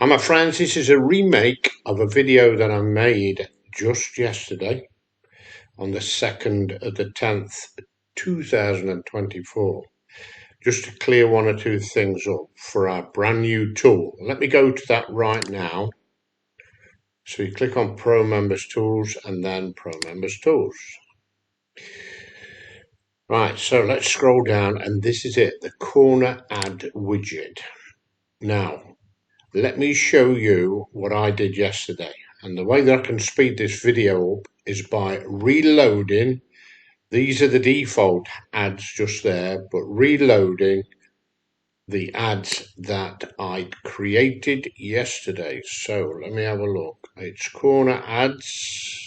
Hi my friends, this is a remake of a video that I made just yesterday on the 2nd of the 10th, 2024. Just to clear one or two things up for our brand new tool. Let me go to that right now. So you click on Pro Members Tools and then Pro Members Tools. Right, so let's scroll down and this is it, the corner ad widget. Now, let me show you what I did yesterday. And the way that I can speed this video up is by reloading. These are the default ads just there, but reloading the ads that I created yesterday. So let me have a look. It's corner ads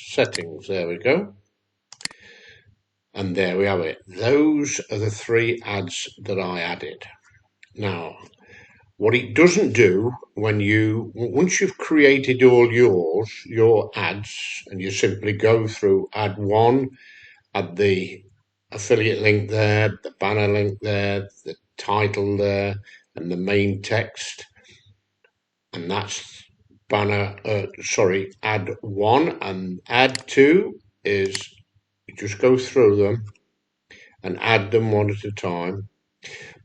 settings. There we go. And there we have it. Those are the 3 ads that I added. Now, what it doesn't do once you've created all your ads, and you simply go through ad 1, add the affiliate link there, the banner link there, the title there, and the main text, and that's ad 1, and ad 2 is you just go through them and add them one at a time.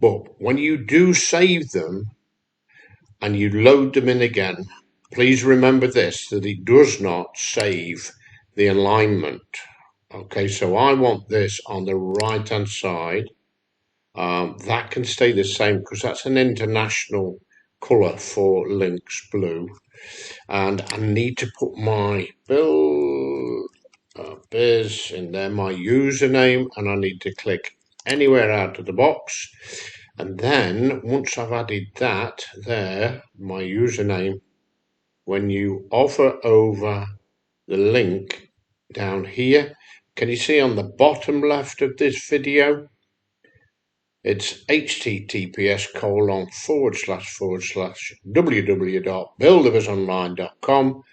But when you do save them, and you load them in again, please remember this, that it does not save the alignment. Okay, so I want this on the right hand side. That can stay the same because that's an international color for links, blue. And I need to put my biz in there, my username, and I need to click anywhere out of the box. And then once I've added that there, my username, when you hover over the link down here, can you see on the bottom left of this video? It's https://www.buildabizonline.com/?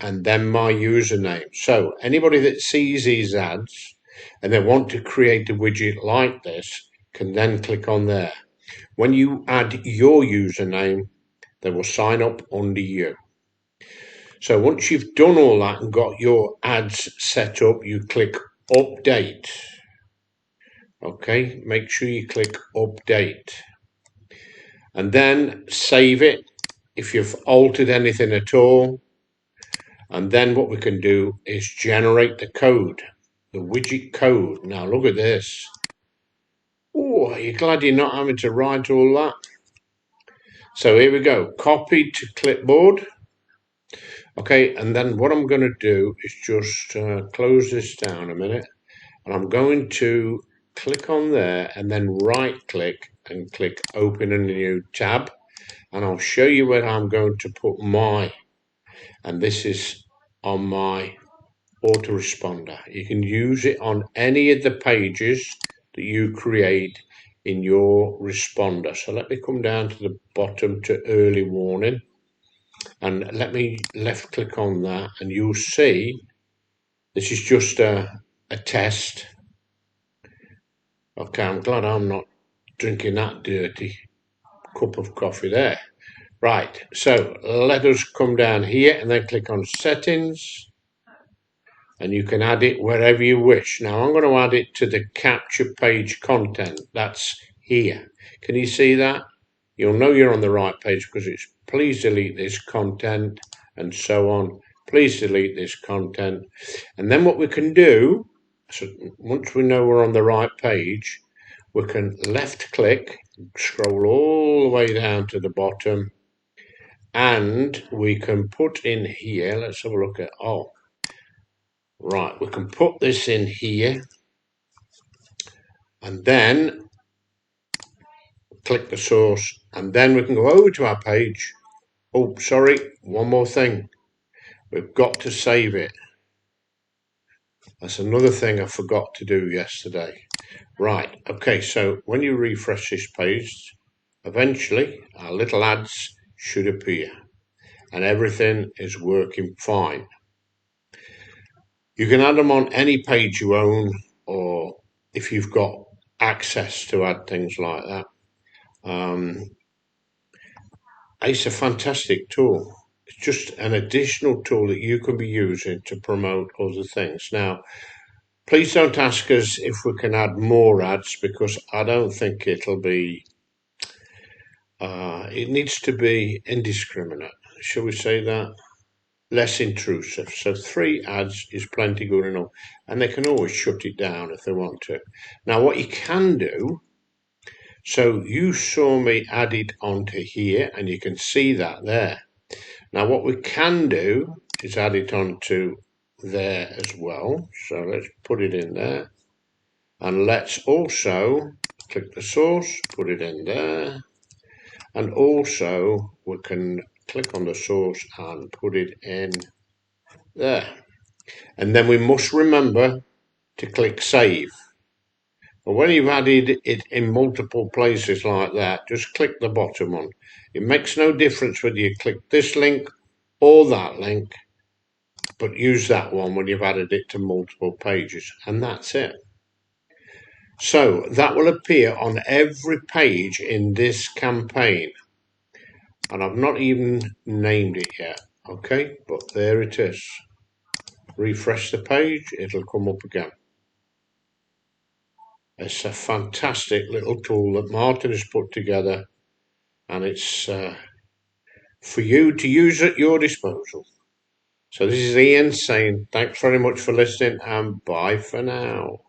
and then my username. So anybody that sees these ads and they want to create a widget like this can then click on there. When you add your username, they will sign up under you. So once you've done all that and got your ads set up, you click update. Okay, make sure you click update and then save it if you've altered anything at all. And then what we can do is generate the code, the widget code. Now look at this. Oh, are you glad you're not having to write all that? So here we go, copy to clipboard. Okay, and then what I'm going to do is just close this down a minute. And I'm going to click on there and then right click and click open a new tab. And I'll show you where I'm going to put and this is on my autoresponder. You can use it on any of the pages that you create in your responder. So let me come down to the bottom to early warning and let me left click on that, and you'll see this is just a test. Okay, I'm glad I'm not drinking that dirty cup of coffee there. Right, so let us come down here and then click on settings, and you can add it wherever you wish. Now I'm going to add it to the capture page content. That's here. Can you see that? You'll know you're on the right page because it's please delete this content and so on. Please delete this content. And then what we can do, so once we know we're on the right page, we can left click, scroll all the way down to the bottom, and we can put in here, let's have a look at, right, we can put this in here and then click the source, and then we can go over to our page. Oh, sorry, one more thing. We've got to save it. That's another thing I forgot to do yesterday. Right, okay, so when you refresh this page, eventually our little ads should appear and everything is working fine. You can add them on any page you own, or if you've got access to add things like that. it's a fantastic tool. It's just an additional tool that you can be using to promote other things. Now, please don't ask us if we can add more ads, because I don't think it'll be, it needs to be indiscriminate. Shall we say that? Less intrusive. So 3 ads is plenty good enough, and they can always shut it down if they want to. Now, what you can do, so you saw me add it onto here, and you can see that there. Now, what we can do is add it onto there as well. So let's put it in there, and let's also click the source, put it in there, and also we can click on the source and put it in there. And then we must remember to click save. But when you've added it in multiple places like that, just click the bottom one. It makes no difference whether you click this link or that link, but use that one when you've added it to multiple pages, and that's it. So that will appear on every page in this campaign, and I've not even named it yet. Okay, but there it is. Refresh the page, it'll come up again. It's a fantastic little tool that Martin has put together, and it's for you to use at your disposal. So this is Ian saying thanks very much for listening, and bye for now.